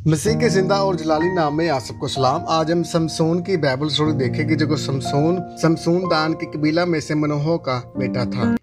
मसीह के जिंदा और जलाली नाम में आप सबको सलाम। आज हम समसून की बाइबल स्टोरी देखेंगे। जो समसून दान की कबीला में से मनोह का बेटा था।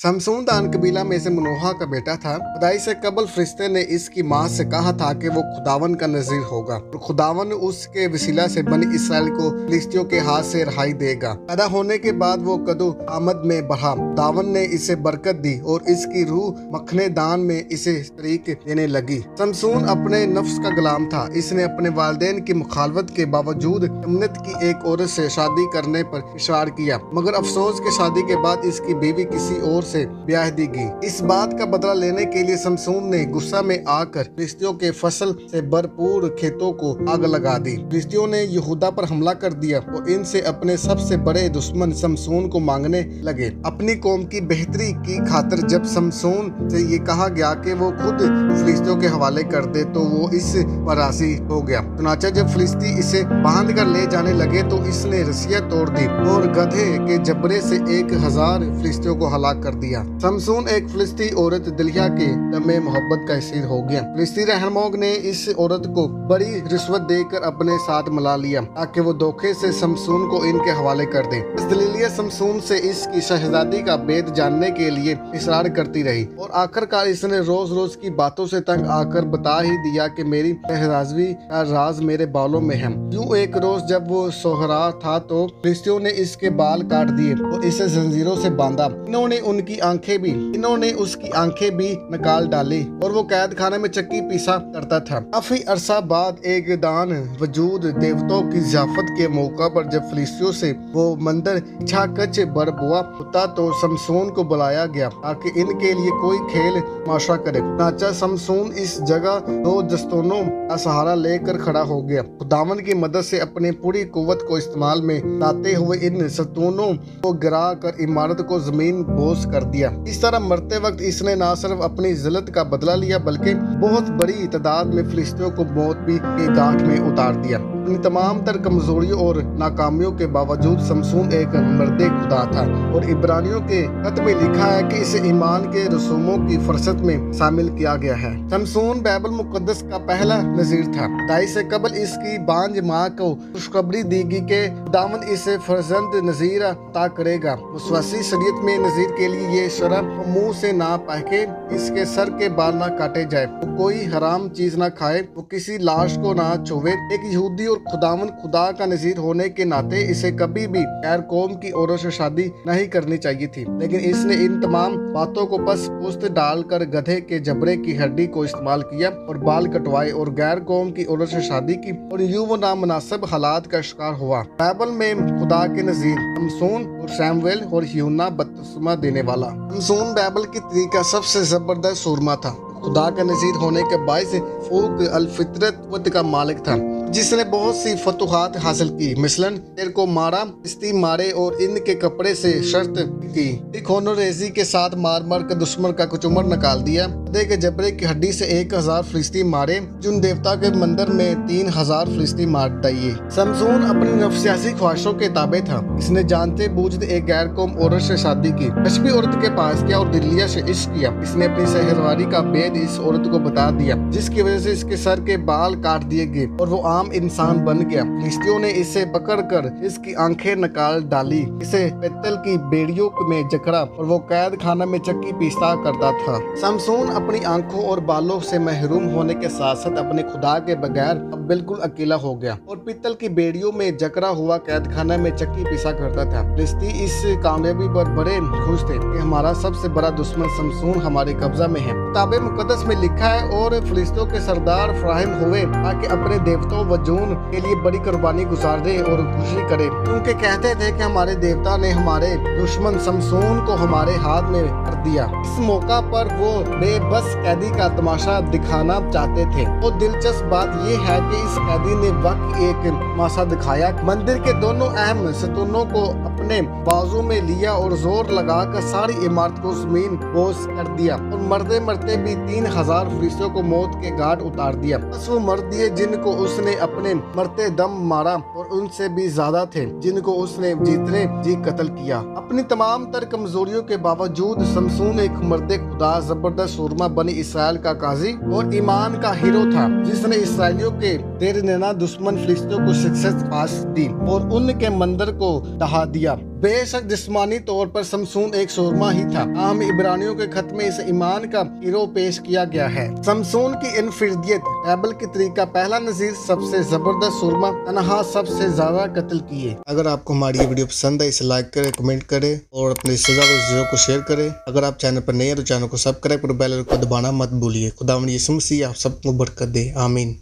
समसून दान कबीला में से मनोहा का बेटा था। खुदाई से कबल फरिश्ते ने इसकी माँ से कहा था कि वो खुदावन का नजीर होगा और खुदावन उसके वसीला से बनी इसराइल को फिलिस्तियों के हाथ से रहाई देगा। पैदा होने के बाद वो कदो आमद में बढ़ा। खुदावन ने इसे बरकत दी और इसकी रूह मखने दान में इसे तरीक देने लगी। समसून अपने नफ्स का गुलाम था। इसने अपने वालिदैन की मुखालफत के बावजूद जन्नत की एक औरत से शादी करने पर इशरार किया, मगर अफसोस के शादी के बाद इसकी बीवी किसी और से ब्याह दी गई। इस बात का बदला लेने के लिए समसून ने गुस्सा में आकर फिलिस्तियों के फसल से भरपूर खेतों को आग लगा दी। फिलिस्तियों ने यहूदा पर हमला कर दिया और इनसे अपने सबसे बड़े दुश्मन समसून को मांगने लगे। अपनी कौम की बेहतरी की खातिर जब समसून से ये कहा गया कि वो खुद फिलिस्तियों के हवाले कर दे तो वो इस पर राजी हो गया। चुनांचे जब फिलिस्ती इसे बांध कर ले जाने लगे तो इसने रस्सियां तोड़ दी और गधे के जबरे से 1000 फिलिस्तियों को हलाक कर दिया। समसून एक फिलिस्ती औरत दिलिया के दमे मोहब्बत का असीर हो गया। फिलिस्ती रहनुमाओं ने इस औरत को बड़ी रिश्वत देकर अपने साथ मिला लिया ताकि वो धोखे से समसून को इनके हवाले कर दे। इस दलीलिया समसून से इसकी शहजादी का भेद जानने के लिए इसरार करती रही और आखिरकार इसने रोज रोज की बातों से तंग आकर बता ही दिया कि मेरी शहजादी का राज मेरे बालों में है। यूं एक रोज जब वो सोहरा था तो फिलिस्तियों ने इसके बाल काट दिए और इसे जंजीरों से बांधा। इन्होंने उसकी आंखें भी निकाल डाली और वो कैद खाने में चक्की पीसा करता था। काफी अरसा बाद एक दान वजूद देवताओं की ज़ियाफत के मौका पर जब फिलिस्तियों से वो मंदिर छाकच बरबुआ होता तो समसून को बुलाया गया ताकि इनके लिए कोई खेल तमाशा करे। नाचा समसून इस जगह 2 दस्तूनों का सहारा लेकर खड़ा हो गया। खुदावन की मदद से अपनी पूरी कुव्वत को इस्तेमाल में लाते हुए इन सतूनों को गिरा कर इमारत को जमीन बोस कर दिया। इस तरह मरते वक्त इसने न सिर्फ अपनी जिल्लत का बदला लिया बल्कि बहुत बड़ी तादाद में फिलिस्तियों को मौत भी की गांठ में उतार दिया। अपनी तमाम तर कमजोरियों और नाकामियों के बावजूद समसून एक मर्दे खुदा था और इब्रानियों के खत में लिखा है कि इसे ईमान के रसूमों की फरसत में शामिल किया गया है। समसून बाइबल मुकद्दस का पहला नजीर था। दाई से कबल इसकी बांझ माँ को खुशखबरी दी गई कि खुदावंद इसे फर्जंद नजीर अता करेगा। मुसवासी शरीयत में नजीर के लिए ये शर्त मुंह से ना पहके, इसके सर के बाल ना काटे जाए, वो कोई हराम चीज ना खाए, वो किसी लाश को ना छुए। एक यहूदी और खुदावन खुदा का नजीर होने के नाते इसे कभी भी गैर कौम की औरत से शादी नहीं करनी चाहिए थी, लेकिन इसने इन तमाम बातों को पस पुस्त डालकर गधे के जबरे की हड्डी को इस्तेमाल किया और बाल कटवाए और गैर कौम की औरत से शादी की और यूं वो नामुनासिब हालात का शिकार हुआ। बाइबल में खुदा के नजीर समसून और सैमुएल और यूहन्ना बपतिस्मा देने वाला। समसून बाइबल की तरीका सबसे जबरदस्त सूरमा था। खुदा का नजीर होने के बायस फूक अल फितरत का मालिक था जिसने बहुत सी फतुहात हासिल की। मिसलन तेर को मारा, इस्ती मारे और इनके कपड़े से शर्त की। खोनो रेजी के साथ मार मार कर दुश्मन का कुचुमर निकाल दिया। गधे के जबरे की हड्डी से 1000 फिलिस्ती मारे। जुन देवता के मंदिर में 3000 फिलिस्ती मार दिए। समसून अपनी नफसियाती ख्वाहिशों के ताबे था। इसने जानते बूझते एक गैर कौम औरत से शादी की, कश्मी औरत के पास गया और दिलिया से इश्क किया। इसने अपनी शहरवारी का भेद इस औरत को बता दिया जिसकी वजह से इसके सर के बाल काट दिए गए और वो आम इंसान बन गया। फिलिस्तियों ने इसे पकड़कर इसकी आंखें निकाल डाली, इसे पित्तल की बेड़ियों में जकड़ा और वो कैद खाना में चक्की पीसा करता था। समसून अपनी आंखों और बालों से महरूम होने के साथ साथ अपने खुदा के बगैर अब बिल्कुल अकेला हो गया और पित्तल की बेड़ियों में जकड़ा हुआ कैद खाना में चक्की पीसा करता था। फिलिस्ती इस कामयाबी पर बड़े खुश थे कि हमारा सबसे बड़ा दुश्मन समसून हमारे कब्जा में है। किताब मुकद्दस में लिखा है और फिलिस्तियों के सरदार फराहम हुए ताकि अपने देवताओं वजून के लिए बड़ी कुर्बानी गुजार दे और खुशी करे, क्योंकि कहते थे कि हमारे देवता ने हमारे दुश्मन समसून को हमारे हाथ में कर दिया। इस मौका पर वो बेबस कैदी का तमाशा दिखाना चाहते थे। और दिलचस्प बात यह है कि इस कैदी ने वाकई एक तमाशा दिखाया। मंदिर के दोनों अहम सतूनों को अपने ने बाजू में लिया और जोर लगाकर सारी इमारत को जमीन बोझ कर दिया और मरते मरते भी 3000 फरिश्तों को मौत के घाट उतार दिया। बस वो मर दिए जिनको उसने अपने मरते दम मारा और उनसे भी ज्यादा थे जिनको उसने जीतने जी कत्ल किया। अपनी तमाम तर कमजोरियों के बावजूद शमसून एक मर्द खुदा, जबरदस्त सूरमा, बनी इसराइल का काजी और ईमान का हीरो था, जिसने इसराइलियों के देरनेना दुश्मन फिलिस्तियों को शिकस्त पास दी और उनके मंदिर को ढहा दिया। बेशक जिस्मानी तौर पर शमसून एक सूरमा ही था, आम इब्रानियों के खत में इसे ईमान का हीरो पेश किया गया है। शमसून की इनफिरदियत टेबल की तरीका, पहला नजीर, सबसे जबरदस्त सूरमा, तनहा सबसे ज्यादा कत्ल किए। अगर आपको हमारी ये वीडियो पसंद है इसे लाइक करें, कमेंट करें और अपने रिश्तेदारों को शेयर करें। अगर आप चैनल पर नए हैं तो चैनल को सब्सक्राइब और बेल आइकन को दबाना मत भूलिए। खुदावंद यीशु मसीह आप सबको बरकत दे। आमीन।